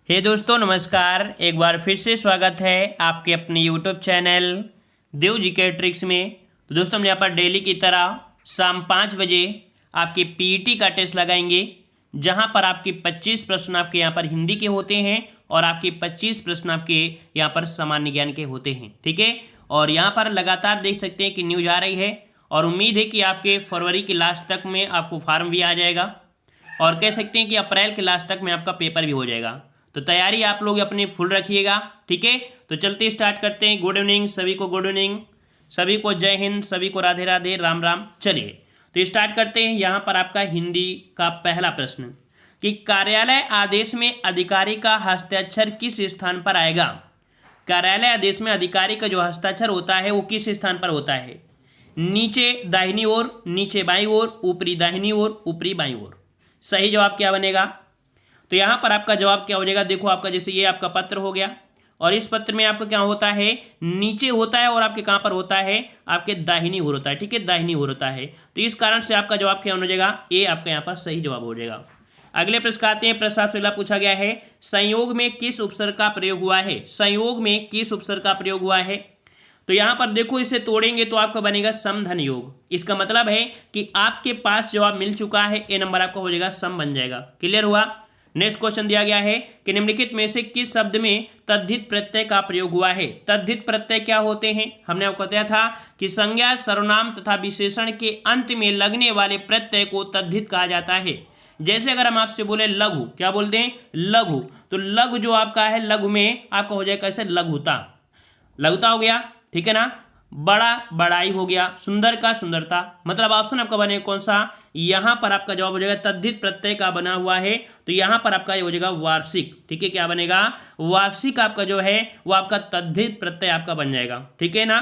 हे दोस्तों नमस्कार। एक बार फिर से स्वागत है आपके अपने यूट्यूब चैनल देव जी के ट्रिक्स में। तो दोस्तों हम यहाँ पर डेली की तरह शाम 5 बजे आपके पीईटी का टेस्ट लगाएंगे, जहाँ पर आपके 25 प्रश्न आपके यहाँ पर हिंदी के होते हैं और आपके 25 प्रश्न आपके यहाँ पर सामान्य ज्ञान के होते हैं। ठीक है, और यहाँ पर लगातार देख सकते हैं कि न्यूज आ रही है और उम्मीद है कि आपके फरवरी के लास्ट तक में आपको फॉर्म भी आ जाएगा और कह सकते हैं कि अप्रैल के लास्ट तक में आपका पेपर भी हो जाएगा। तो तैयारी आप लोग अपनी फुल रखिएगा। ठीक है, तो चलते स्टार्ट करते हैं। गुड इवनिंग सभी को, गुड इवनिंग सभी को, जय हिंद सभी को, राधे राधे, राम राम। चलिए तो स्टार्ट करते हैं। यहाँ पर आपका हिंदी का पहला प्रश्न कि कार्यालय आदेश में अधिकारी का हस्ताक्षर किस स्थान पर आएगा। कार्यालय आदेश में अधिकारी का जो हस्ताक्षर होता है वो किस स्थान पर होता है? नीचे दाहिनी ओर, नीचे बाईं ओर, ऊपरी दाहिनी ओर, ऊपरी बाईं ओर। सही जवाब क्या बनेगा? तो यहाँ पर आपका जवाब क्या हो जाएगा? देखो आपका जैसे ये आपका पत्र हो गया और इस पत्र में आपका क्या होता है, नीचे होता है और आपके कहाँ पर होता है, आपके दाहिनी ओर होता है। ठीक है, दाहिनी ओर होता है। तो इस कारण से आपका जवाब क्या हो जाएगा? ए आपका यहाँ पर सही जवाब हो जाएगा। अगले प्रश्न आते हैं। प्रश्न आपसे अगला पूछा गया है, संयोग में किस उपसर्ग का प्रयोग हुआ है? संयोग में किस उपसर्ग का प्रयोग हुआ है? तो यहां पर देखो, इसे तोड़ेंगे तो आपका बनेगा समधन योग। इसका मतलब है कि आपके पास जवाब मिल चुका है, ए नंबर आपका हो जाएगा, सम बन जाएगा। क्लियर हुआ? नेक्स्ट क्वेश्चन दिया गया है कि निम्नलिखित में से किस शब्द में तद्धित प्रत्यय का प्रयोग हुआ है? तद्धित प्रत्यय क्या होते हैं? हमने आपको बताया था कि संज्ञा, सर्वनाम तथा विशेषण के अंत में लगने वाले प्रत्यय को तद्धित कहा जाता है। जैसे अगर हम आपसे बोले लघु, क्या बोलते हैं? लघु। तो लघु जो आपका है, लघु में आपका हो जाएगा कैसे? लघुता। लघुता हो गया, ठीक है ना। बड़ा, बड़ाई हो गया। सुंदर का सुंदरता। मतलब ऑप्शन आपका बने कौन सा? यहां पर आपका जवाब हो जाएगा तद्धित प्रत्यय का बना हुआ है, तो यहां पर आपका ये हो जाएगा वार्षिक। ठीक है, क्या बनेगा? वार्षिक आपका जो है वो आपका तद्धित प्रत्यय आपका बन जाएगा। ठीक है ना।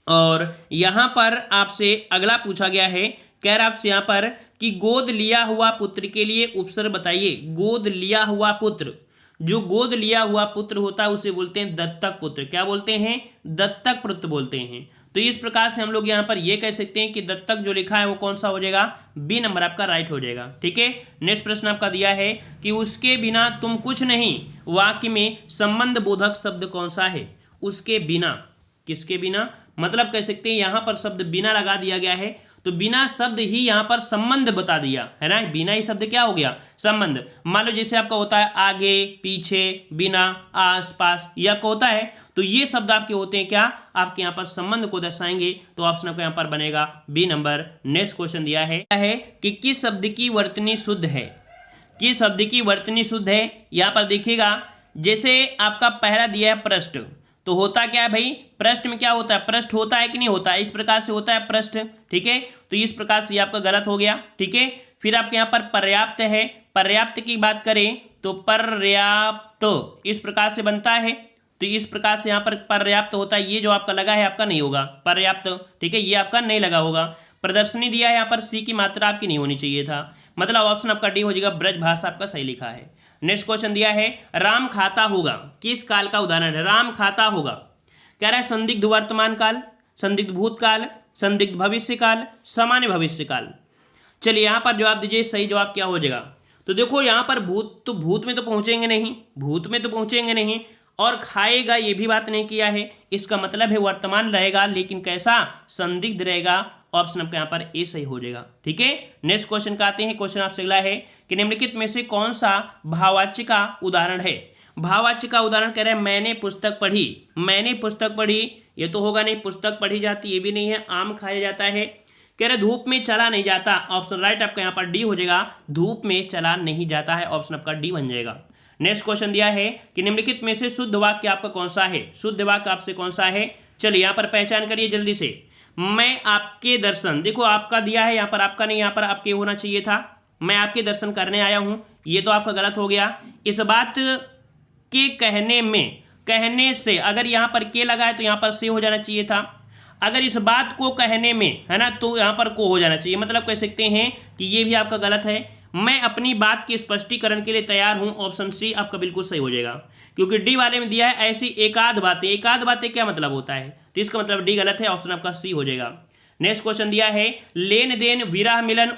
और यहां पर आपसे अगला पूछा गया है, कह रहा आपसे यहां पर कि गोद लिया हुआ पुत्र के लिए उपसर्ग बताइए। गोद लिया हुआ पुत्र, जो गोद लिया हुआ पुत्र होता है उसे बोलते हैं दत्तक पुत्र। क्या बोलते हैं? दत्तक पुत्र बोलते हैं। तो इस प्रकार से हम लोग यहाँ पर ये कह सकते हैं कि दत्तक जो लिखा है वो कौन सा हो जाएगा? बी नंबर आपका राइट हो जाएगा। ठीक है, नेक्स्ट प्रश्न आपका दिया है कि उसके बिना तुम कुछ नहीं, वाक्य में संबंध बोधक शब्द कौन सा है? उसके बिना, किसके बिना? मतलब कह सकते हैं यहाँ पर शब्द बिना लगा दिया गया है, तो बिना शब्द ही यहाँ पर संबंध बता दिया है ना। बिना ही शब्द क्या हो गया? संबंध। मान लो जैसे आपका होता है आगे, पीछे, बिना, आस पास, ये आपका होता है, तो ये शब्द आपके होते हैं क्या? आपके यहाँ पर संबंध को दर्शाएंगे, तो ऑप्शन आपका यहाँ पर बनेगा बी नंबर। नेक्स्ट क्वेश्चन दिया है कि किस शब्द की वर्तनी शुद्ध है? किस शब्द की वर्तनी शुद्ध है? यहाँ पर देखिएगा, जैसे आपका पहला दिया है पृष्ठ, तो होता क्या है भाई? पृष्ठ में क्या होता है? पृष्ठ होता है कि नहीं होता है? इस प्रकार से होता है पृष्ठ। ठीक है, तो इस प्रकार से आपका गलत हो गया। ठीक है, फिर आपके यहाँ पर पर्याप्त है। पर्याप्त की बात करें तो पर्याप्त इस प्रकार से बनता है, तो इस प्रकार से यहाँ पर पर्याप्त होता है। ये जो आपका लगा है आपका नहीं होगा पर्याप्त। ठीक है, ये आपका नहीं लगा होगा। प्रदर्शनी दिया है, यहाँ पर सी की मात्रा आपकी नहीं होनी चाहिए था, मतलब ऑप्शन आपका डी हो जाएगा। ब्रज भाषा आपका सही लिखा है। नेक्स्ट क्वेश्चन दिया है, राम खाता होगा, किस काल का उदाहरण है? राम खाता होगा, कह रहा है संदिग्ध वर्तमान काल, संदिग्ध भूतकाल, संदिग्ध भविष्य काल, सामान्य भविष्य काल। चलिए यहाँ पर जवाब दीजिए, सही जवाब क्या हो जाएगा? तो देखो यहाँ पर भूत में तो पहुंचेंगे नहीं, भूत में तो पहुंचेंगे नहीं, और खाएगा ये भी बात नहीं किया है। इसका मतलब है वर्तमान रहेगा, लेकिन कैसा? संदिग्ध रहेगा। ऑप्शन आपका यहाँ पर ए सही हो जाएगा। ठीक है, नेक्स्ट क्वेश्चन का आते हैं। क्वेश्चन आपसे अगला है कि निम्नलिखित में से कौन सा भाववाच्य का उदाहरण है? भाववाच्य का उदाहरण कह रहे हैं मैंने पुस्तक पढ़ी। मैंने पुस्तक पढ़ी, ये तो होगा नहीं। पुस्तक पढ़ी जाती, ये भी नहीं है। आम खाया जाता है। कह रहे धूप में चला नहीं जाता। ऑप्शन राइट आपका यहाँ पर डी हो जाएगा। धूप में चला नहीं जाता है, ऑप्शन आपका डी बन जाएगा। नेक्स्ट क्वेश्चन दिया है कि निम्नलिखित में से शुद्ध वाक्य आपका कौन सा है? शुद्ध वाक्य आपसे कौन सा है? चलिए यहाँ पर पहचान करिए जल्दी से। मैं आपके दर्शन, देखो आपका दिया है, यहाँ पर आपका नहीं, यहाँ पर आपके होना चाहिए था। मैं आपके दर्शन करने आया हूँ, ये तो आपका गलत हो गया। इस बात के कहने में, कहने से अगर यहाँ पर के लगा है तो यहाँ पर से हो जाना चाहिए था। अगर इस बात को कहने में है ना, तो यहाँ पर को हो जाना चाहिए। मतलब कह सकते हैं कि ये भी आपका गलत है। मैं अपनी बात के स्पष्टीकरण के लिए तैयार हूं, ऑप्शन सी आपका बिल्कुल सही हो जाएगा, क्योंकि डी वाले में दिया है ऐसी एकाध बातें। एकाध बातें क्या मतलब होता है? तो इसका मतलब डी गलत है, ऑप्शन आपका सी हो जाएगा। नेक्स्ट क्वेश्चन दिया है लेन देन, विरह, मिलन,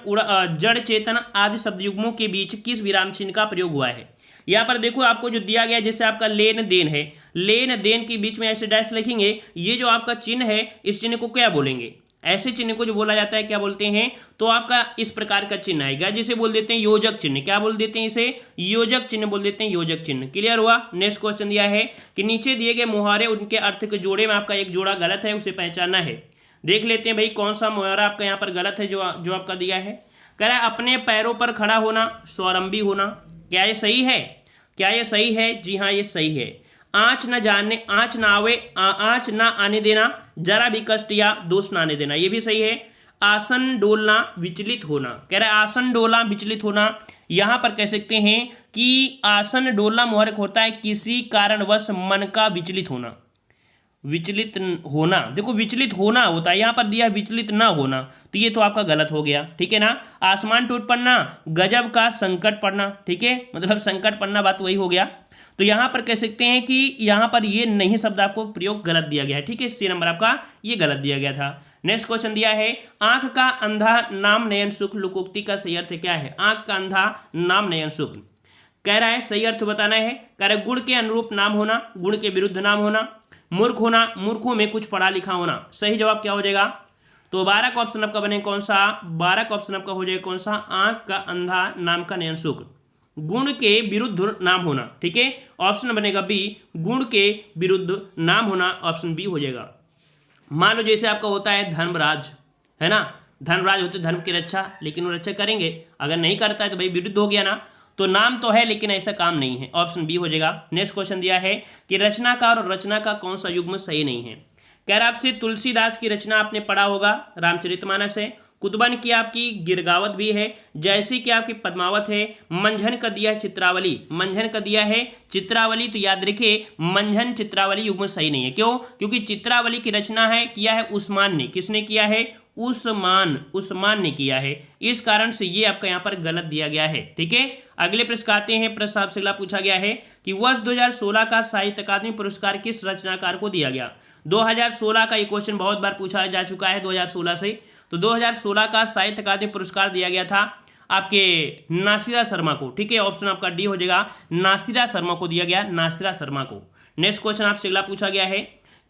जड़ चेतन आदि शब्द युग्मों के बीच किस विराम चिन्ह का प्रयोग हुआ है? यहाँ पर देखो आपको जो दिया गया जैसे आपका लेन देन है, लेन देन के बीच में ऐसे डैश लिखेंगे, ये जो आपका चिन्ह है इस चिन्ह को क्या बोलेंगे, ऐसे चिन्ह को जो बोला जाता है क्या बोलते हैं, तो आपका इस प्रकार का चिन्ह आएगा जिसे बोल देते हैं योजक चिन्ह। क्या बोल देते हैं इसे, योजक चिन्ह बोल देते हैं, योजक चिन्ह। क्लियर हुआ। नेक्स्ट क्वेश्चन दिया है कि नीचे दिए गए मुहावरे उनके अर्थ के जोड़े में आपका एक जोड़ा गलत है, उसे पहचानना है। देख लेते हैं भाई कौन सा मुहावरा आपका यहाँ पर गलत है जो आपका दिया है। कह रहा है अपने पैरों पर खड़ा होना, स्वावलंबी होना। क्या ये सही है, क्या ये सही है? जी हाँ ये सही है। आँच ना आने देना, जरा भी कष्ट या दोष ना आने देना, ये भी सही है। आसन डोलना, विचलित होना। कह रहा है आसन डोलना, विचलित होना। यहां पर कह सकते हैं कि आसन डोलना मुहरक होता है किसी कारणवश मन का विचलित होना, विचलित होना। देखो विचलित होना होता है, यहां पर दिया विचलित ना होना, तो ये तो आपका गलत हो गया, ठीक है ना। आसमान टूट पड़ना, गजब का संकट पड़ना, ठीक है, मतलब संकट पड़ना बात वही हो गया। तो यहां पर कह सकते हैं कि यहां पर ये नहीं शब्द आपको प्रयोग गलत दिया गया है, ठीक है। सी नंबर आपका ये गलत दिया गया था। नेक्स्ट क्वेश्चन दिया है आंख का अंधा नाम नयन सुख, लोकोक्ति का सही अर्थ क्या है? आंख का अंधा नाम नयन सुख। कह रहा है सही अर्थ बताना है। कह रहा है गुण के अनुरूप नाम होना, गुण के विरुद्ध नाम होना। मूर्ख होना, मूर्खों में कुछ पढ़ा लिखा होना। सही जवाब क्या हो जाएगा? तो 12 का ऑप्शन आपका बने कौन सा? 12 का ऑप्शन आपका हो जाएगा कौन सा? आंख का अंधा नाम का नयन सुख, गुण के विरुद्ध नाम होना, ठीक है। ऑप्शन बनेगा बी, गुण के विरुद्ध नाम होना, ऑप्शन बी हो जाएगा। मान लो जैसे आपका होता है धर्मराज, है ना, धर्मराज होते धर्म की रक्षा, लेकिन वो रक्षा करेंगे, अगर नहीं करता है तो भाई विरुद्ध हो गया ना। तो नाम तो है लेकिन ऐसा काम नहीं है, ऑप्शन बी हो जाएगा। नेक्स्ट क्वेश्चन दिया है कि रचनाकार और रचना का कौन सा युग्म सही नहीं है। कह रहा आपसे तुलसीदास की रचना आपने पढ़ा होगा, रामचरितमानस है। कुतुबन की आपकी गिरगावत भी है, जैसी कि आपकी पद्मावत है। मंझन का दिया है चित्रावली, मंझन का दिया है चित्रावली, तो याद रखिए मंझन चित्रावली युग्म सही नहीं है। क्यों? क्योंकि चित्रावली की रचना है किया है उस्मान ने। किसने किया है? उस्मान ने किया है। इस कारण से ये आपका यहाँ पर गलत दिया गया है, ठीक है। अगले प्रश्न आते हैं। प्रश्न आपसे अगला पूछा गया है कि वर्ष 2016 का साहित्य अकादमी पुरस्कार किस रचनाकार को दिया गया? 2016 का ये क्वेश्चन बहुत बार पूछा जा चुका है 2016 से। तो 2016 का साहित्य अकादमी पुरस्कार दिया गया था आपके नासिरा शर्मा को, ठीक है। ऑप्शन आपका डी हो जाएगा, नासिरा शर्मा को दिया गया, नासिरा शर्मा को। नेक्स्ट क्वेश्चन आपसे अगला पूछा गया है।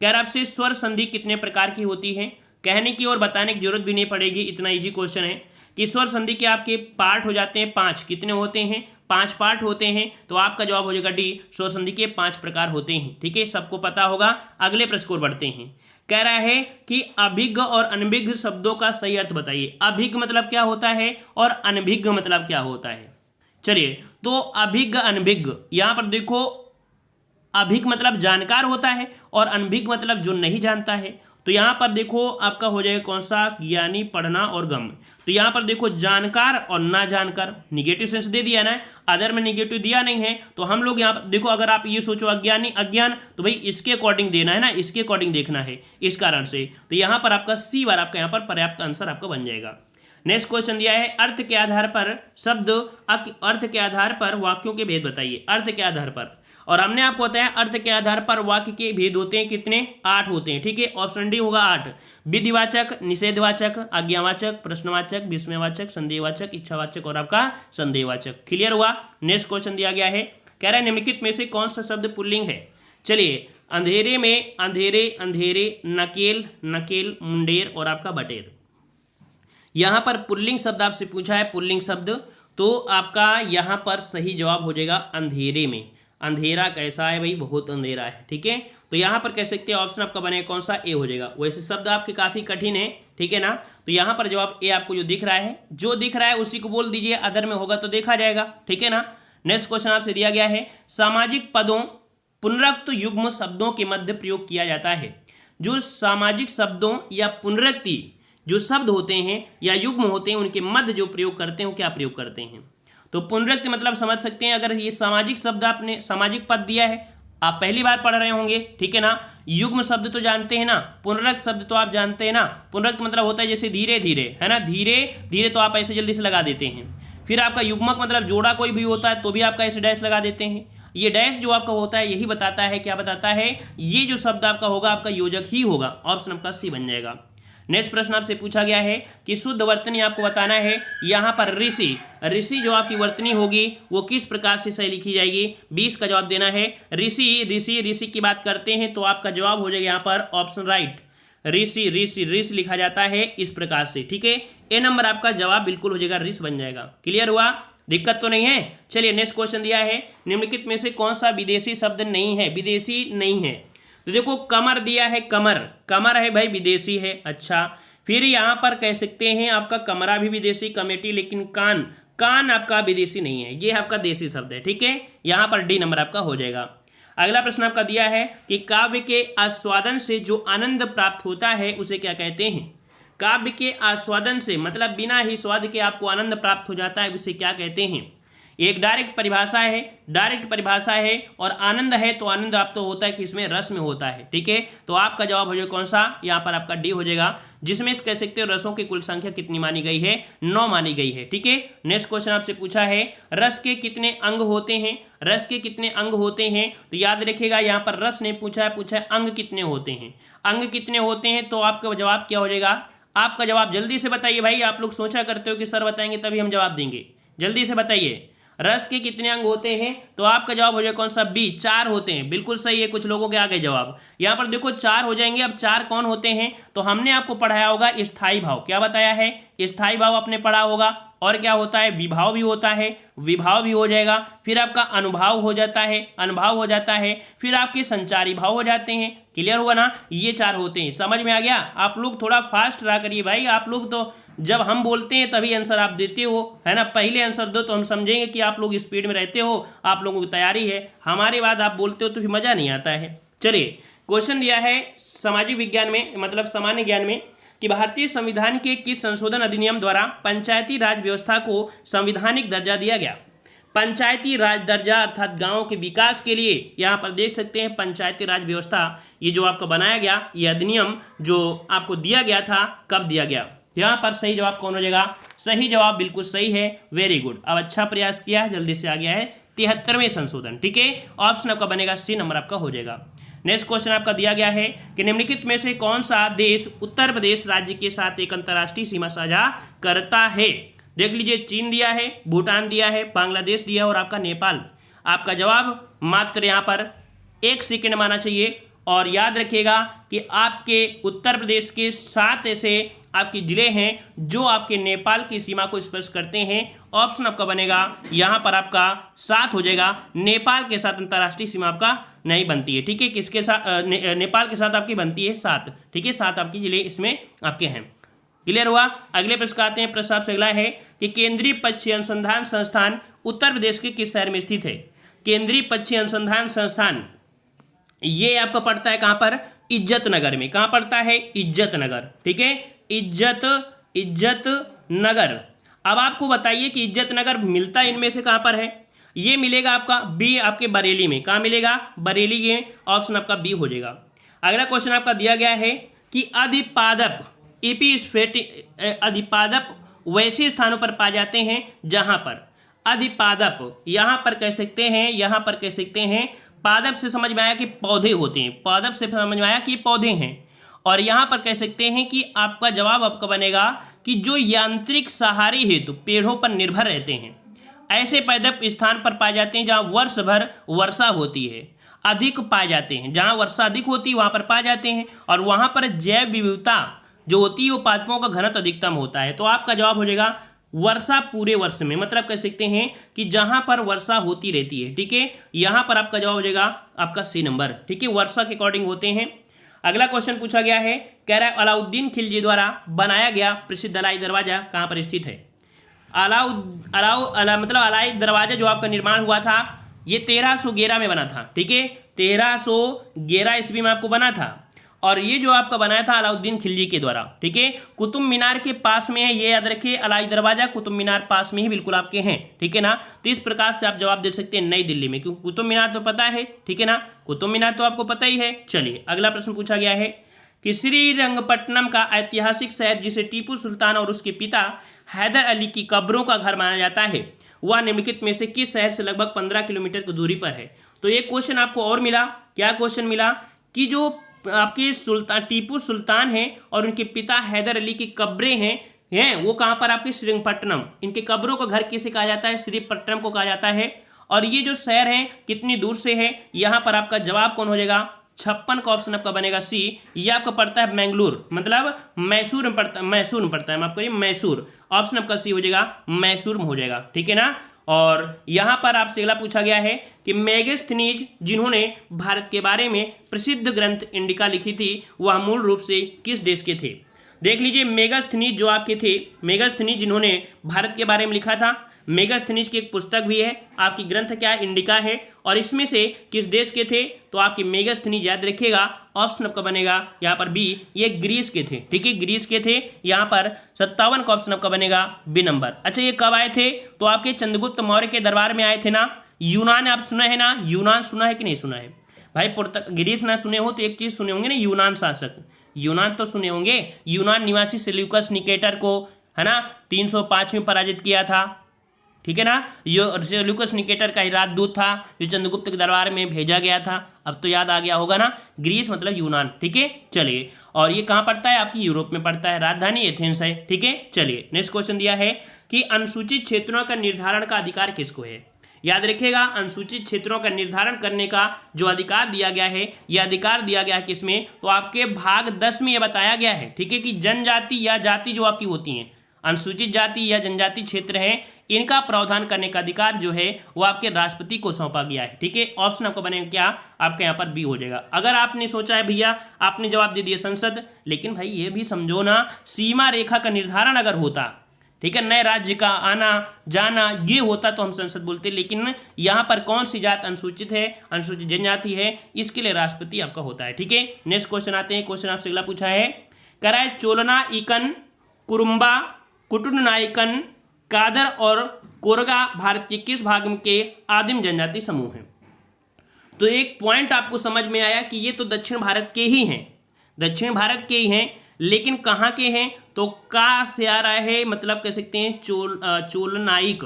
कह रहा आपसे स्वर संधि कितने प्रकार की होती है? कहने की और बताने की जरूरत भी नहीं पड़ेगी, इतना इजी क्वेश्चन है कि स्वर संधि के आपके पार्ट हो जाते हैं 5। कितने होते हैं? 5 पार्ट होते हैं। तो आपका जवाब हो जाएगा डी, स्वर संधि के 5 प्रकार होते हैं, ठीक है, सबको पता होगा। अगले प्रश्न को बढ़ते हैं। कह रहा है कि अभिज्ञ और अनभिज्ञ शब्दों का सही अर्थ बताइए। अभिज्ञ मतलब क्या होता है और अनभिज्ञ मतलब क्या होता है? चलिए, तो अभिज्ञ अनभिज्ञ, यहां पर देखो अभिज्ञ मतलब जानकार होता है और अनभिज्ञ मतलब जो नहीं जानता है। तो यहाँ पर देखो आपका हो जाएगा कौन सा? ज्ञानी, पढ़ना और गम। तो यहाँ पर देखो जानकार और ना जानकार, निगेटिव सेंस दे दिया ना, अदर में निगेटिव दिया नहीं है। तो हम लोग यहाँ पर देखो, अगर आप ये सोचो अज्ञानी अज्ञान, तो भाई इसके अकॉर्डिंग देना है ना, इसके अकॉर्डिंग देखना है, इस कारण से। तो यहाँ पर आपका सी बार आपका यहाँ पर पर्याप्त आंसर आपका बन जाएगा। नेक्स्ट क्वेश्चन दिया है अर्थ के आधार पर शब्द, अर्थ के आधार पर वाक्यों के भेद बताइए। अर्थ के आधार पर, और हमने आपको बताया अर्थ के आधार पर वाक्य के भेद होते हैं कितने? 8 होते हैं, ठीक है। ऑप्शन डी होगा 8। विधिवाचक, निषेधवाचक, आज्ञावाचक, प्रश्नवाचक, विस्मयवाचक, संदेहवाचक, इच्छावाचक और आपका संदेहवाचक। क्लियर हुआ। नेक्स्ट क्वेश्चन दिया गया है। कह रहा है निम्नलिखित में से कौन सा शब्द पुल्लिंग है? चलिए, अंधेरे में अंधेरे, अंधेरे, नकेल, नकेल, मुंडेर और आपका बटेर। यहां पर पुल्लिंग शब्द आपसे पूछा है, पुल्लिंग शब्द, तो आपका यहां पर सही जवाब हो जाएगा अंधेरे में। अंधेरा कैसा है भाई? बहुत अंधेरा है, ठीक है। तो यहाँ पर कह सकते हैं ऑप्शन आपका बनेगा कौन सा? ए हो जाएगा। वैसे शब्द आपके काफी कठिन है, ठीक है ना। तो यहाँ पर जवाब ए आपको जो दिख रहा है, जो दिख रहा है उसी को बोल दीजिए, अदर में होगा तो देखा जाएगा, ठीक है ना। नेक्स्ट क्वेश्चन आपसे दिया गया है सामाजिक पदों पुनरुक्त युग्म शब्दों के मध्य प्रयोग किया जाता है। जो सामाजिक शब्दों या पुनरुक्ति जो शब्द होते हैं या युग्म होते हैं उनके मध्य जो प्रयोग करते हैं वो क्या प्रयोग करते हैं? तो पुनरुक्ति मतलब समझ सकते हैं, अगर ये सामाजिक शब्द आपने सामाजिक पद दिया है, आप पहली बार पढ़ रहे होंगे, ठीक है ना। युग्म शब्द तो जानते हैं ना, पुनरुक्त शब्द तो आप जानते हैं ना। पुनरुक्त मतलब होता है जैसे धीरे धीरे, है ना, धीरे धीरे, तो आप ऐसे जल्दी से लगा देते हैं। फिर आपका युग्मक मतलब जोड़ा कोई भी होता है तो भी आपका ऐसे डैश लगा देते हैं। ये डैश जो आपका होता है यही बताता है, क्या बताता है? ये जो शब्द आपका होगा आपका योजक ही होगा। ऑप्शन आपका सी बन जाएगा। नेक्स्ट प्रश्न आपसे पूछा गया है कि शुद्ध वर्तनी आपको बताना है। यहाँ पर ऋषि, ऋषि जो आपकी वर्तनी होगी वो किस प्रकार से सही लिखी जाएगी, 20 का जवाब देना है। ऋषि ऋषि ऋषि की बात करते हैं तो आपका जवाब हो जाएगा यहाँ पर ऑप्शन राइट, ऋषि ऋषि ऋष लिखा जाता है इस प्रकार से, ठीक है। ए नंबर आपका जवाब बिल्कुल हो जाएगा, ऋष बन जाएगा। क्लियर हुआ, दिक्कत तो नहीं है। चलिए नेक्स्ट क्वेश्चन दिया है, निम्नलिखित में से कौन सा विदेशी शब्द नहीं है, विदेशी नहीं है। तो देखो कमर दिया है, कमर, कमर है भाई, विदेशी है। अच्छा, फिर यहाँ पर कह सकते हैं आपका कमरा भी विदेशी, कमेटी, लेकिन कान, कान आपका विदेशी नहीं है, ये आपका देसी शब्द है, ठीक है। यहाँ पर डी नंबर आपका हो जाएगा। अगला प्रश्न आपका दिया है कि काव्य के आस्वादन से जो आनंद प्राप्त होता है उसे क्या कहते हैं। काव्य के आस्वादन से मतलब बिना ही स्वाद के आपको आनंद प्राप्त हो जाता है, उसे क्या कहते हैं। एक डायरेक्ट परिभाषा है, डायरेक्ट परिभाषा है, और आनंद है तो आनंद आप तो होता है कि इसमें रस में होता है, ठीक है। तो आपका जवाब हो जाएगा कौन सा, यहाँ पर आपका डी हो जाएगा, जिसमें कह सकते हो रसों की कुल संख्या कितनी मानी गई है, 9 मानी गई है, ठीक है। नेक्स्ट क्वेश्चन आपसे पूछा है रस के कितने अंग होते हैं, रस के कितने अंग होते हैं। तो याद रखिएगा यहाँ पर रस ने पूछा है अंग कितने होते हैं, अंग कितने होते हैं। तो आपका जवाब क्या हो जाएगा, आपका जवाब जल्दी से बताइए भाई, आप लोग सोचा करते हो कि सर बताएंगे तभी हम जवाब देंगे, जल्दी से बताइए रस के कितने अंग होते हैं। तो आपका जवाब हो जाएगा कौन सा, बी, 4 होते हैं, बिल्कुल सही है। कुछ लोगों के आ गए जवाब, यहाँ पर देखो 4 हो जाएंगे। अब 4 कौन होते हैं, तो हमने आपको पढ़ाया होगा स्थायी भाव, क्या बताया है, स्थायी भाव आपने पढ़ा होगा, और क्या होता है, विभाव भी होता है, विभाव भी हो जाएगा, फिर आपका अनुभाव हो जाता है, अनुभाव हो जाता है, फिर आपके संचारी भाव हो जाते हैं। क्लियर हुआ ना, ये 4 होते हैं, समझ में आ गया। आप लोग थोड़ा फास्ट रहा करिए भाई, आप लोग तो जब हम बोलते हैं तभी आंसर आप देते हो, है ना। पहले आंसर दो तो हम समझेंगे कि आप लोग स्पीड में रहते हो, आप लोगों की तैयारी है। हमारे बाद आप बोलते हो तो फिर मजा नहीं आता है। चलिए क्वेश्चन दिया है सामाजिक विज्ञान में, मतलब सामान्य ज्ञान में, कि भारतीय संविधान के किस संशोधन अधिनियम द्वारा पंचायती राज व्यवस्था को संवैधानिक दर्जा दिया गया। पंचायती राज दर्जा अर्थात गांवों के विकास के लिए यहाँ पर देख सकते हैं पंचायती राज व्यवस्था, ये जो आपका बनाया गया, ये अधिनियम जो आपको दिया गया था, कब दिया गया। यहाँ पर सही जवाब कौन हो जाएगा, सही जवाब बिल्कुल सही है, वेरी गुड। अब अच्छा प्रयास किया है, जल्दी से आ गया है 73वें संशोधन, ठीक है। ऑप्शन आपका बनेगा सी नंबर आपका हो जाएगा। नेक्स्ट क्वेश्चन आपका दिया गया है कि निम्नलिखित में से कौन सा देश उत्तर प्रदेश राज्य के साथ एक अंतर्राष्ट्रीय सीमा साझा करता है। देख लीजिए, चीन दिया है, भूटान दिया है, बांग्लादेश दिया है, और आपका नेपाल। आपका जवाब मात्र यहाँ पर 1 सेकेंड माना चाहिए, और याद रखिएगा कि आपके उत्तर प्रदेश के 7 ऐसे आपके जिले हैं जो आपके नेपाल की सीमा को स्पर्श करते हैं। ऑप्शन आपका बनेगा यहाँ पर आपका 7 हो जाएगा। नेपाल के साथ अंतर्राष्ट्रीय सीमा आपका नहीं बनती है, ठीक है। किसके साथ, नेपाल के साथ आपकी बनती है 7, ठीक है। 7 आपके जिले इसमें आपके हैं। क्लियर हुआ। अगले प्रश्न आते हैं। प्रश्न आपसे अगला है कि केंद्रीय पक्षी अनुसंधान संस्थान उत्तर प्रदेश के किस शहर में स्थित है। केंद्रीय पक्षी अनुसंधान संस्थान ये आपको पड़ता है कहाँ पर, इज्जत नगर में। कहाँ पड़ता है, इज्जत नगर, ठीक है। इज्जत नगर। अब आपको बताइए कि इज्जत नगर मिलता इनमें से कहाँ पर है। ये मिलेगा आपका बी, आपके बरेली में। कहाँ मिलेगा, बरेली में। ऑप्शन आपका बी हो जाएगा। अगला क्वेश्चन आपका दिया गया है कि अधिपादप अधिपादप वैसे स्थानों पर पाए जाते हैं जहां पर अधिपादप, यहां पर कह सकते हैं, यहां पर कह सकते हैं, पादप से समझ में आया कि पौधे होते हैं, पादप से समझ में आया कि पौधे हैं, और यहां पर कह सकते हैं कि आपका जवाब आपका बनेगा कि जो यांत्रिक सहारे हेतु पेड़ों पर निर्भर रहते हैं, ऐसे पादप स्थान पर पाए जाते हैं जहां वर्ष भर वर्षा होती है, अधिक पाए जाते हैं। जहां वर्षा अधिक होती है वहां पर पाए जाते हैं, और वहां पर जैव विविधता जो होती है वो पादपों का घनत्व अधिकतम होता है। तो आपका जवाब हो जाएगा वर्षा पूरे वर्ष में, मतलब कह सकते हैं कि जहां पर वर्षा होती रहती है, ठीक है। यहां पर आपका जवाब हो जाएगा आपका सी नंबर, ठीक है। वर्षा के अकॉर्डिंग होते हैं। अगला क्वेश्चन पूछा गया है, कह रहा है अलाउद्दीन खिलजी द्वारा बनाया गया प्रसिद्ध अलाई दरवाजा कहां पर स्थित है। मतलब अलाई दरवाजा जो आपका निर्माण हुआ था ये 1311 में बना था, ठीक है। 1311 ईस्वी में आपको बना था, और ये जो आपका बनाया था अलाउद्दीन खिलजी के द्वारा, ठीक है। कुतुब मीनार के पास में है, ये याद रखिए, अलाई दरवाजा कुतुब मीनार पास में ही बिल्कुल आपके हैं, ठीक है ना। तो इस प्रकार से आप जवाब दे सकते हैं नई दिल्ली में, क्योंकि कुतुब मीनार तो पता है, ठीक है ना, कुतुब मीनार तो आपको पता ही है। चलिए अगला प्रश्न पूछा गया है कि श्रीरंगपट्टनम का ऐतिहासिक शहर जिसे टीपू सुल्तान और उसके पिता हैदर अली की कब्रों का घर माना जाता है, वह निम्नलिखित में से किस शहर से लगभग 15 किलोमीटर की दूरी पर है। तो ये क्वेश्चन आपको और मिला, क्या क्वेश्चन मिला कि जो आपकी सुल्तान टीपू सुल्तान हैं और उनके पिता हैदर अली की कब्रें हैं वो कहाँ पर आपके श्रीरंगपट्टनम। इनके कब्रों का घर किसे कहा जाता है? श्रीरंगपट्टनम को कहा जाता है। और ये जो शहर है कितनी दूर से है? यहाँ पर आपका जवाब कौन हो जाएगा? 56 का ऑप्शन आपका बनेगा सी। ये आपका पड़ता है मैंगलोर, मतलब मैसूर में पड़ता है माफ करिए मैसूर। ऑप्शन आपका सी हो जाएगा, मैसूर में हो जाएगा, ठीक है ना। और यहाँ पर आपसे अगला पूछा गया है कि मेगास्थनीज जिन्होंने भारत के बारे में प्रसिद्ध ग्रंथ इंडिका लिखी थी वह मूल रूप से किस देश के थे? देख लीजिए, मेगास्थनीज जो आपके थे, मेगास्थनीज जिन्होंने भारत के बारे में लिखा था, मेगास्थनीज की एक पुस्तक भी है, आपकी ग्रंथ क्या है? इंडिका है। और इसमें से किस देश के थे? तो आपके मेगास्थनीज याद रखिएगा, ऑप्शन आपका बनेगा यहाँ पर बी, ये ग्रीस के थे, ठीक है, ग्रीस के थे। यहाँ पर 57 का ऑप्शन आपका बनेगा बी नंबर। अच्छा, ये कब आए थे? तो आपके चंद्रगुप्त मौर्य के दरबार में आए थे ना। यूनान आप सुना है ना? यूनान सुना है कि नहीं सुना है भाई? ग्रीस ना सुने हो तो एक चीज सुने होंगे ना, यूनान शासक, यूनान तो सुने होंगे। यूनान निवासी सेल्यूकस निकेटर को, है ना, 305 में पराजित किया था, ठीक है ना। सेल्यूकस निकेटर का ही राजदूत था जो चंद्रगुप्त के दरबार में भेजा गया था। अब तो याद आ गया होगा ना, ग्रीस मतलब यूनान, ठीक है। चलिए, और ये कहाँ पड़ता है? आपकी यूरोप में पड़ता है, राजधानी एथेंस है, ठीक है। चलिए, नेक्स्ट क्वेश्चन दिया है कि अनुसूचित क्षेत्रों का निर्धारण का अधिकार किसको है? याद रखिएगा, अनुसूचित क्षेत्रों का निर्धारण करने का जो अधिकार दिया गया है, यह अधिकार दिया गया है किसमें? तो आपके भाग 10 में यह बताया गया है, ठीक है, कि जनजाति या जाति जो आपकी होती हैं, अनुसूचित जाति या जनजाति क्षेत्र है, इनका प्रावधान करने का अधिकार जो है वो आपके राष्ट्रपति को सौंपा गया है, ठीक है। ऑप्शन आपको बनेगा क्या? आपके यहाँ पर बी हो जाएगा। अगर आपने सोचा है भैया, आपने जवाब दे दिया संसद, लेकिन भाई ये भी समझो ना, सीमा रेखा का निर्धारण अगर होता, ठीक है, नए राज्य का आना जाना ये होता तो हम संसद बोलते, लेकिन यहाँ पर कौन सी जात अनुसूचित है? अनुसूचित जनजाति है, इसके लिए राष्ट्रपति आपका होता है, ठीक है। नेक्स्ट क्वेश्चन आते हैं। क्वेश्चन आपसे अगला पूछा है, कराए चोलना इकन, कुरुम्बा, कुटुन नायकन, कादर और कोरगा भारत के किस भाग के आदिम जनजाति समूह हैं? तो एक पॉइंट आपको समझ में आया कि ये तो दक्षिण भारत के ही हैं, दक्षिण भारत के ही हैं, लेकिन कहाँ के हैं? तो का से आ रहा है, मतलब कह सकते हैं चोलनाइक,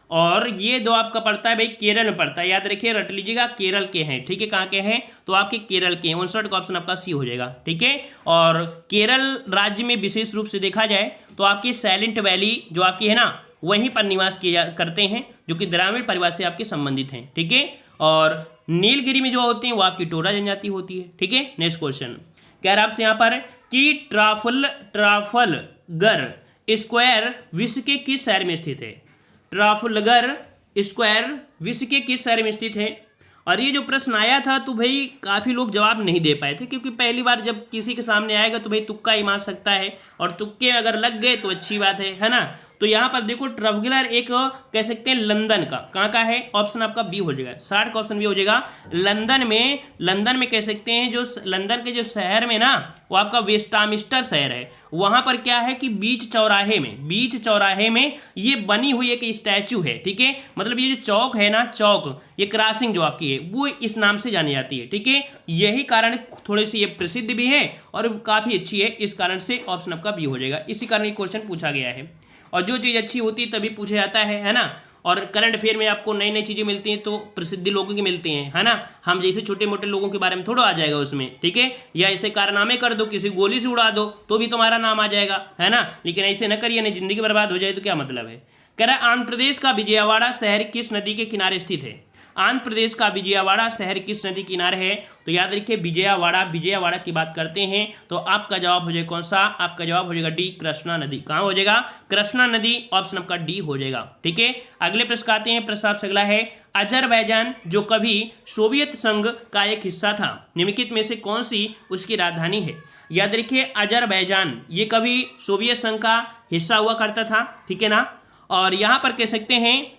और ये जो आपका पड़ता है भाई केरल में पड़ता है, याद रखिए, रट लीजिएगा, केरल के हैं, ठीक है। कहाँ के हैं? तो आपके केरल के हैं। 59 का ऑप्शन आपका सी हो जाएगा, ठीक है। और केरल राज्य में विशेष रूप से देखा जाए तो आपकी साइलेंट वैली जो आपकी है ना, वहीं पर निवास करते हैं, जो कि द्राविड़ परिवार से आपके संबंधित हैं, ठीक है। और नीलगिरी में जो होते हैं वो आपकी टोडा जनजाति होती है, ठीक है। नेक्स्ट क्वेश्चन कह रहा है आपसे यहाँ पर कि ट्राफलगर स्क्वायर विश्व के किस शहर में स्थित है? ट्राफलगर स्क्वायर विश्व के किस शहर में स्थित है? और ये जो प्रश्न आया था तो भाई काफ़ी लोग जवाब नहीं दे पाए थे, क्योंकि पहली बार जब किसी के सामने आएगा तो भाई तुक्का ही मार सकता है, और तुक्के अगर लग गए तो अच्छी बात है ना। तो यहाँ पर देखो, ट्रफलगर एक कह सकते हैं लंदन का, कहाँ का है? ऑप्शन आपका बी हो जाएगा, 60 का ऑप्शन बी हो जाएगा। लंदन में कह सकते हैं, जो लंदन के जो शहर में ना, वो आपका वेस्टमिंस्टर शहर है, वहाँ पर क्या है कि बीच चौराहे में ये बनी हुई एक स्टैचू है, ठीक है। मतलब ये जो चौक है ना, चौक, ये क्रॉसिंग जो आपकी है वो इस नाम से जानी जाती है, ठीक है। यही कारण थोड़ी सी ये प्रसिद्ध भी है और काफ़ी अच्छी है, इस कारण से ऑप्शन आपका बी हो जाएगा। इसी कारण ये क्वेश्चन पूछा गया है, और जो चीज़ अच्छी होती है तभी पूछा जाता है ना। और करंट अफेयर में आपको नई नई चीज़ें मिलती हैं तो प्रसिद्धि लोगों की मिलती हैं, है ना। हम जैसे छोटे मोटे लोगों के बारे में थोड़ा आ जाएगा उसमें, ठीक है। या ऐसे कारनामे कर दो, किसी गोली से उड़ा दो तो भी तुम्हारा नाम आ जाएगा, है ना। लेकिन ऐसे न करिए, नहीं जिंदगी बर्बाद हो जाए तो क्या मतलब है। कह रहा है आंध्र प्रदेश का विजयवाड़ा शहर किस नदी के किनारे स्थित है? आंध्र प्रदेश का विजयवाड़ा शहर किस नदी किनारे है? तो याद रखिए, विजयवाड़ा की बात करते हैं तो आपका जवाब हो जाएगा कौन सा? आपका जवाब हो जाएगा डी, कृष्णा नदी। कहाँ हो जाएगा? कृष्णा नदी, ऑप्शन आपका डी हो जाएगा, ठीक है। अगले प्रश्न आते हैं। प्रश्न आपसे अगला है, अजरबैजान जो कभी सोवियत संघ का एक हिस्सा था, निम्नलिखित में से कौन सी उसकी राजधानी है? याद रखिए, अजरबैजान ये कभी सोवियत संघ का हिस्सा हुआ करता था, ठीक है ना। और यहाँ पर कह सकते हैं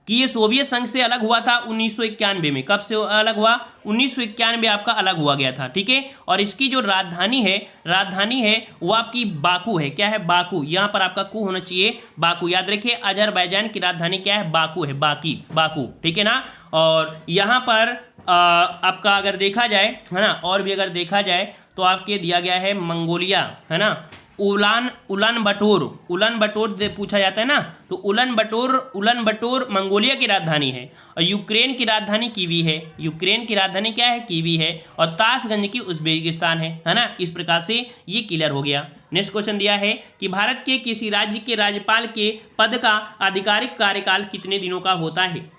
कि ये सोवियत संघ से अलग हुआ था 1991 में। कब से अलग हुआ? 1991 में आपका अलग हुआ गया था, ठीक है। और इसकी जो राजधानी है वो आपकी बाकू है। क्या है? बाकू। यहाँ पर आपका कू होना चाहिए, बाकू। याद रखिए, अजरबैजान की राजधानी क्या है? बाकू है, बाकू, ठीक है ना। और यहाँ पर आपका अगर देखा जाए, है ना, और भी अगर देखा जाए तो आपके दिया गया है मंगोलिया, है ना। उलान बटोर पूछा जाता है ना, तो उलान बटोर मंगोलिया की राजधानी है, और यूक्रेन की राजधानी कीवी है। यूक्रेन की राजधानी क्या है? कीवी है। और ताशगंज की उज्बेकिस्तान है ना। इस प्रकार से ये क्लियर हो गया। नेक्स्ट क्वेश्चन दिया है कि भारत के किसी राज्य के राज्यपाल के पद का आधिकारिक कार्यकाल कितने दिनों का होता है?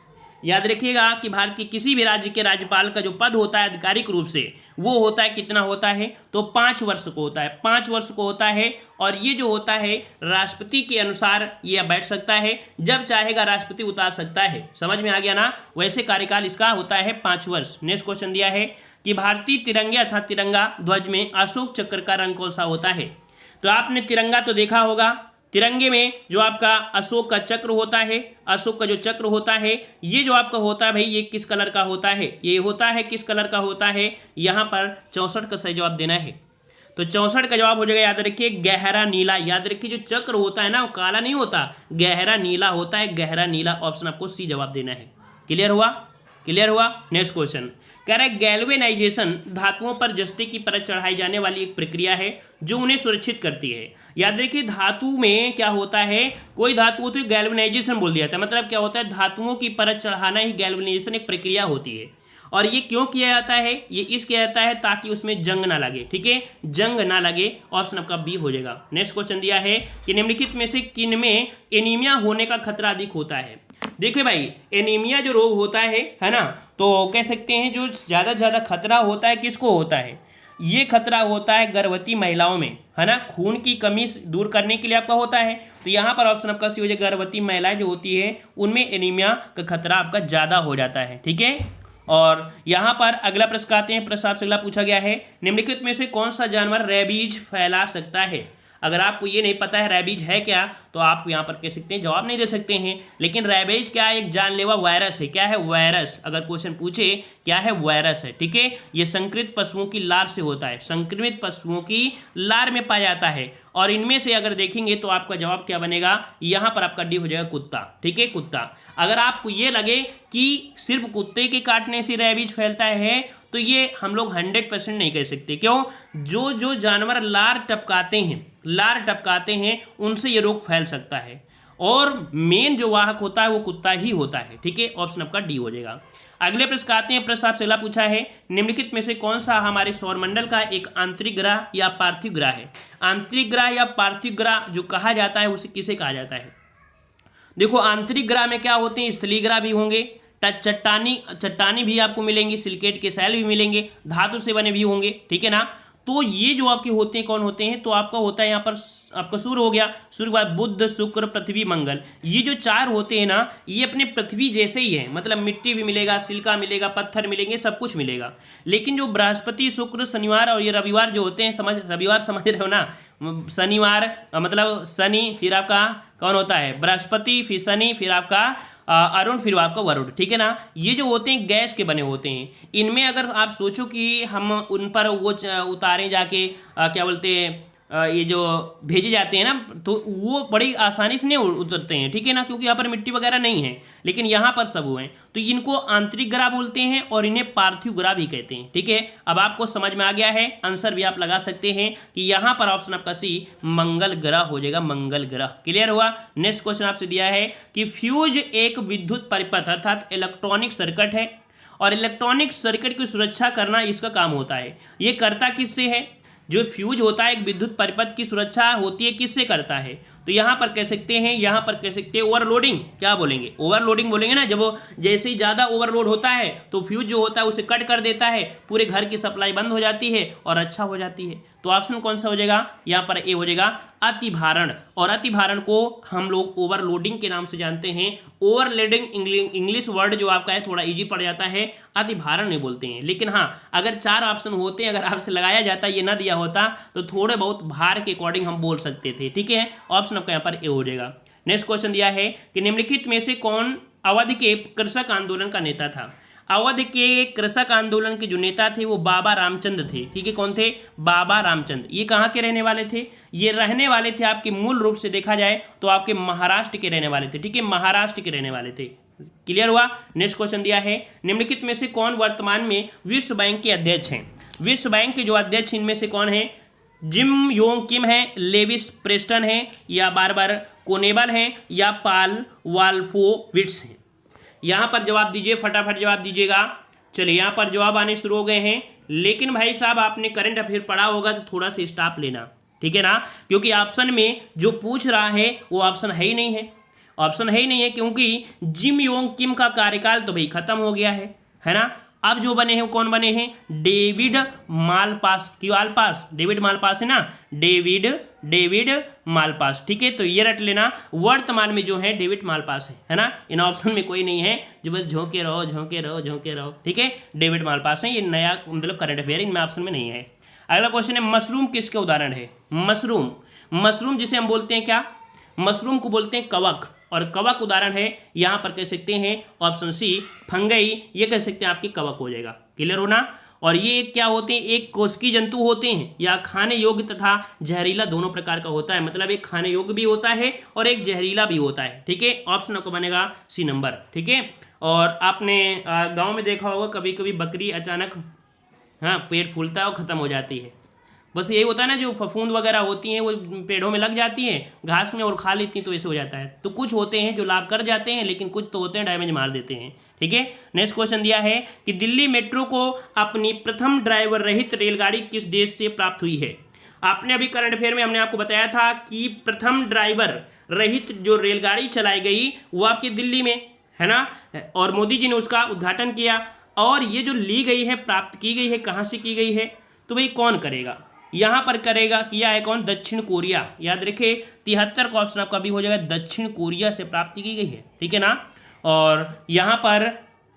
याद रखिएगा कि भारत के किसी भी राज्य के राज्यपाल का जो पद होता है आधिकारिक रूप से, वो होता है कितना होता है? तो 5 वर्ष को होता है, 5 वर्ष को होता है। और ये जो होता है राष्ट्रपति के अनुसार ये बैठ सकता है, जब चाहेगा राष्ट्रपति उतार सकता है। समझ में आ गया ना? वैसे कार्यकाल इसका होता है 5 वर्ष। नेक्स्ट क्वेश्चन दिया है कि भारतीय तिरंगे अर्थात तिरंगा ध्वज में अशोक चक्र का रंग कौन सा होता है? तो आपने तिरंगा तो देखा होगा, तिरंगे में जो आपका अशोक का चक्र होता है, अशोक का जो चक्र होता है, ये जो आपका होता है भाई, ये किस कलर का होता है? ये होता है किस कलर का होता है? यहाँ पर 64 का सही जवाब देना है। तो 64 का जवाब हो जाएगा, याद रखिए, गहरा नीला। याद रखिए जो चक्र होता है ना, वो काला नहीं होता, गहरा नीला होता है, गहरा नीला। ऑप्शन आपको सी जवाब देना है। क्लियर हुआ? क्लियर हुआ? नेक्स्ट क्वेश्चन कह रहा है गैल्वेनाइजेशन धातुओं पर जस्ते की परत चढ़ाई जाने वाली एक प्रक्रिया है जो उन्हें सुरक्षित करती है। याद रखिए धातु में क्या होता है, कोई धातु होती है गैल्वेनाइजेशन बोल दिया था, मतलब क्या होता है, धातुओं की परत चढ़ाना ही गैल्वेनाइजेशन एक प्रक्रिया होती है। और ये क्यों किया जाता है? ये इस किया जाता है ताकि उसमें जंग ना लगे। ठीक है, जंग ना लगे। ऑप्शन आपका बी हो जाएगा। नेक्स्ट क्वेश्चन दिया है कि निम्नलिखित में से किन में एनीमिया होने का खतरा अधिक होता है? देखिए भाई, एनीमिया जो रोग होता है ना, तो कह सकते हैं जो ज़्यादा से ज़्यादा खतरा होता है किसको होता है? ये खतरा होता है गर्भवती महिलाओं में, है ना। खून की कमी दूर करने के लिए आपका होता है। तो यहाँ पर ऑप्शन आपका सी हो जाएगा, गर्भवती महिलाएं जो होती है उनमें एनीमिया का खतरा आपका ज़्यादा हो जाता है। ठीक है, और यहाँ पर अगला प्रश्न आते हैं। प्रश्न आपसे अगला पूछा गया है, निम्नलिखित में से कौन सा जानवर रेबीज फैला सकता है? अगर आपको ये नहीं पता है रेबीज है क्या, तो आप यहाँ पर कह सकते हैं जवाब नहीं दे सकते हैं। लेकिन रेबीज क्या है? एक जानलेवा वायरस है। क्या है? वायरस। अगर क्वेश्चन पूछे क्या है? वायरस है। ठीक है, ये संक्रमित पशुओं की लार से होता है, संक्रमित पशुओं की लार में पाया जाता है। और इनमें से अगर देखेंगे तो आपका जवाब क्या बनेगा? यहाँ पर आपका डी हो जाएगा, कुत्ता। ठीक है, कुत्ता। अगर आपको ये लगे कि सिर्फ कुत्ते के काटने से रेबीज फैलता है, तो ये हम लोग 100% नहीं कह सकते। क्यों? जो जानवर लार टपकाते हैं उनसे ये रोग फैल सकता है, और मेन जो वाहक होता है वो कुत्ता ही होता है। ठीक है, ऑप्शन आपका डी हो जाएगा। अगले प्रश्न आते हैं। प्रश्न आपसे अगला पूछा है, निम्नलिखित में से कौन सा हमारे सौरमंडल का एक आंतरिक ग्रह या पार्थिव ग्रह है? आंतरिक ग्रह या पार्थिव ग्रह जो कहा जाता है उसे किसे कहा जाता है? देखो, आंतरिक ग्रह में क्या होते हैं? स्थलीय ग्रह भी होंगे, चट्टानी भी आपको मिलेंगी, सिलिकेट के सेल भी मिलेंगे, धातु से बने भी होंगे। ठीक है ना। तो ये जो आपके होते हैं कौन होते हैं? तो आपका होता है यहाँ पर आपका सूर्य हो गया, सूर्य के बाद बुध, शुक्र, पृथ्वी, मंगल। ये जो 4 होते हैं ना, ये अपने पृथ्वी जैसे ही है, मतलब मिट्टी भी मिलेगा, सिलिका मिलेगा, पत्थर मिलेंगे, सब कुछ मिलेगा। लेकिन जो बृहस्पति, शुक्र, शनिवार और ये रविवार जो होते हैं, रविवार समझ रहे हो ना, शनिवार मतलब शनि, फिर आपका कौन होता है? बृहस्पति, फिर शनि, फिर आपका अरुण, फिर आपका वरुण। ठीक है ना। ये जो होते हैं गैस के बने होते हैं। इनमें अगर आप सोचो कि हम उन पर वो उतारें जाके क्या बोलते हैं, ये जो भेजे जाते हैं ना, तो वो बड़ी आसानी से नहीं उतरते हैं। ठीक है ना, क्योंकि यहाँ पर मिट्टी वगैरह नहीं है, लेकिन यहाँ पर सब हुए हैं। तो इनको आंतरिक ग्रह बोलते हैं और इन्हें पार्थिव ग्रह भी कहते हैं। ठीक है, अब आपको समझ में आ गया है। आंसर भी आप लगा सकते हैं कि यहाँ पर ऑप्शन आपका सी मंगल ग्रह हो जाएगा, मंगल ग्रह। क्लियर हुआ। नेक्स्ट क्वेश्चन आपसे दिया है कि फ्यूज एक विद्युत परिपथ अर्थात इलेक्ट्रॉनिक सर्किट है, और इलेक्ट्रॉनिक सर्किट की सुरक्षा करना इसका काम होता है। ये करता किससे है? जो फ्यूज होता है एक विद्युत परिपथ की सुरक्षा होती है, किससे करता है? तो यहाँ पर कह सकते हैं, यहाँ पर कह सकते हैं ओवरलोडिंग। क्या बोलेंगे? ओवरलोडिंग बोलेंगे ना। जब वो जैसे ही ज़्यादा ओवरलोड होता है तो फ्यूज जो होता है उसे कट कर देता है, पूरे घर की सप्लाई बंद हो जाती है और अच्छा हो जाती है। तो ऑप्शन कौन सा हो जाएगा? यहाँ पर ए हो जाएगा, अतिभारण। और अतिभारण को हम लोग ओवरलोडिंग के नाम से जानते हैं। ओवरलोडिंग इंग्लिश वर्ड जो आपका है थोड़ा इजी पड़ जाता है, अतिभारण नहीं बोलते हैं। लेकिन हाँ, अगर 4 ऑप्शन होते हैं, अगर आपसे लगाया जाता, ये ना दिया होता, तो थोड़े बहुत भार के अकॉर्डिंग हम बोल सकते थे। ठीक है, ऑप्शन आपका यहाँ पर ए हो जाएगा। नेक्स्ट क्वेश्चन दिया है कि निम्नलिखित में से कौन अवध के कृषक आंदोलन का नेता था? अवध के कृषक आंदोलन के जो नेता थे वो बाबा रामचंद्र थे। ठीक है, कौन थे? बाबा रामचंद्र। ये कहाँ के रहने वाले थे? ये रहने वाले थे आपके मूल रूप से देखा जाए तो आपके महाराष्ट्र के रहने वाले थे। ठीक है, महाराष्ट्र के रहने वाले थे। क्लियर हुआ। नेक्स्ट क्वेश्चन दिया है, निम्नलिखित में से कौन वर्तमान में विश्व बैंक के अध्यक्ष हैं? विश्व बैंक के जो अध्यक्ष इनमें से कौन है? जिम योंग किम है, लेविस प्रेस्टन है, या बारबर कोनेबल है, या पाल वाल्फोविट्स है। यहाँ पर जवाब दीजिए, फटाफट जवाब दीजिएगा। चलिए यहाँ पर जवाब आने शुरू हो गए हैं, लेकिन भाई साहब आपने करंट अफेयर पढ़ा होगा तो थोड़ा सा स्टॉप लेना, ठीक है ना, क्योंकि ऑप्शन में जो पूछ रहा है वो ऑप्शन है ही नहीं है, ऑप्शन है ही नहीं है, क्योंकि जिम योंग किम का कार्यकाल तो भाई खत्म हो गया है ना। अब जो बने हैं कौन बने हैं, डेविड मालपास, डेविड मालपास है ना, डेविड मालपास, ठीक है। तो ये रट लेना, वर्तमान में जो है डेविड मालपास है ना। इन ऑप्शन में कोई नहीं है, जो बस झोंके रहो, ठीक है, डेविड मालपास है। ये नया मतलब करंट अफेयर इनमें ऑप्शन में नहीं है। अगला क्वेश्चन है, मशरूम किसके उदाहरण है। मशरूम जिसे हम बोलते हैं क्या, मशरूम को बोलते हैं कवक, और कवक उदाहरण है यहाँ पर कह सकते हैं ऑप्शन सी फंगई, ये कह सकते हैं आपके कवक हो जाएगा, क्लियर होना। और ये क्या होते हैं, एक कोशिकीय जंतु होते हैं, या खाने योग्य तथा जहरीला दोनों प्रकार का होता है, मतलब एक खाने योग्य भी होता है और एक जहरीला भी होता है, ठीक है। ऑप्शन आपको बनेगा सी नंबर, ठीक है। और आपने गाँव में देखा होगा कभी कभी बकरी अचानक पेट फूलता है और ख़त्म हो जाती है, बस यही होता है ना, जो फफूंद वगैरह होती हैं वो पेड़ों में लग जाती हैं घास में और खा लेती हैं, तो ऐसे हो जाता है। तो कुछ होते हैं जो लाभ कर जाते हैं, लेकिन कुछ तो होते हैं डैमेज मार देते हैं, ठीक है। नेक्स्ट क्वेश्चन दिया है कि दिल्ली मेट्रो को अपनी प्रथम ड्राइवर रहित रेलगाड़ी किस देश से प्राप्त हुई है। आपने अभी करंट अफेयर में हमने आपको बताया था कि प्रथम ड्राइवर रहित जो रेलगाड़ी चलाई गई वो आपकी दिल्ली में है ना, और मोदी जी ने उसका उद्घाटन किया। और ये जो ली गई है, प्राप्त की गई है, कहाँ से की गई है, तो भाई कौन करेगा, यहाँ पर करेगा, किया है कौन, दक्षिण कोरिया। याद रखिए 73 का ऑप्शन आपका भी हो जाएगा, दक्षिण कोरिया से प्राप्ति की गई है, ठीक है ना। और यहाँ पर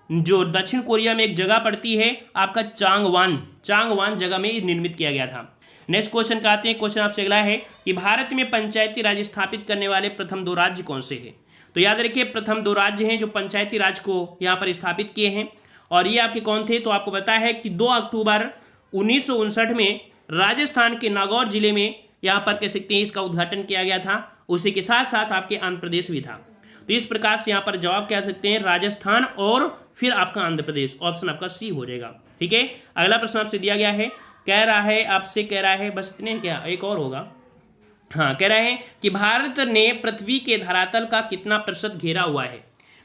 जो दक्षिण कोरिया में एक जगह पड़ती है आपका चांगवान जगह में निर्मित किया गया था। नेक्स्ट क्वेश्चन का आते हैं, क्वेश्चन आपसे अगला है कि भारत में पंचायती राज स्थापित करने वाले प्रथम 2 राज्य कौन से हैं। तो याद रखिए प्रथम 2 राज्य हैं जो पंचायती राज को यहाँ पर स्थापित किए हैं, और ये आपके कौन थे, तो आपको पता है कि 2 अक्टूबर 1959 में राजस्थान के नागौर जिले में यहाँ पर कह सकते हैं इसका उद्घाटन किया गया था। उसी के साथ साथ आपके आंध्र प्रदेश भी था। तो इस प्रकार से यहाँ पर जवाब कह सकते हैं राजस्थान और फिर आपका आंध्र प्रदेश, ऑप्शन आपका सी हो जाएगा, ठीक है। अगला प्रश्न आपसे दिया गया है, कह रहा है बस इतने क्या, एक और होगा, कह रहा है कि भारत ने पृथ्वी के धरातल का कितना प्रतिशत घेरा हुआ है।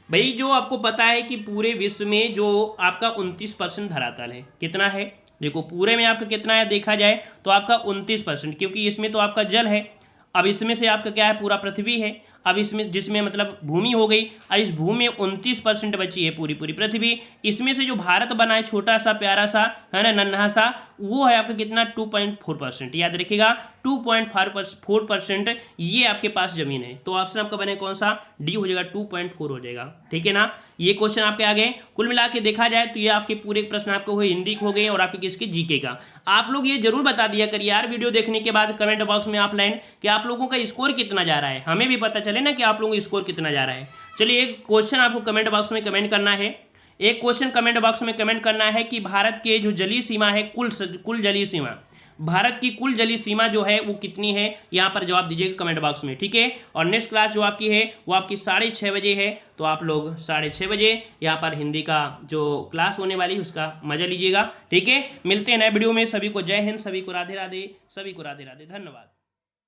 भाई जो आपको पता है कि पूरे विश्व में जो आपका 29% धरातल है, कितना है, देखो पूरे में आपका कितना है देखा जाए तो आपका 29%, क्योंकि इसमें तो आपका जल है, अब इसमें से आपका क्या है, पूरा पृथ्वी है, अब इसमें जिसमें मतलब भूमि हो गई, अब इस भूमि में 29% बची है पूरी पृथ्वी। इसमें से जो भारत बना है छोटा सा प्यारा सा है ना, नन्हा सा, वो है आपका कितना 2.4%। याद रखिएगा 2.4% ये आपके पास जमीन है। तो ऑप्शन आपका बने कौन सा, डी हो जाएगा, 2.4 हो जाएगा, ठीक है ना। ये क्वेश्चन आपके आगे कुल मिला के देखा जाए तो ये आपके पूरे प्रश्न आपको हुए हिंदी हो गए और आपके किसके जीके का। आप लोग ये जरूर बता दिया करिए यार वीडियो देखने के बाद कमेंट बॉक्स में ऑफलाइन कि आप लोगों का स्कोर कितना जा रहा है, हमें भी पता चले ना कि आप लोगों का स्कोर कितना जा रहा है। चलिए एक क्वेश्चन आपको कमेंट बॉक्स में कमेंट करना है, एक क्वेश्चन कमेंट बॉक्स में कमेंट करना है कि भारत के जो जलीय सीमा है, कुल जलीय सीमा, भारत की कुल जलीय सीमा जो है वो कितनी है, यहाँ पर जवाब दीजिएगा कमेंट बॉक्स में, ठीक है। और नेक्स्ट क्लास जो आपकी है वो आपकी 6:30 बजे है, तो आप लोग 6:30 बजे यहाँ पर हिंदी का जो क्लास होने वाली है उसका मजा लीजिएगा, ठीक है। मिलते हैं नए वीडियो में, सभी को जय हिंद, सभी को राधे राधे, धन्यवाद।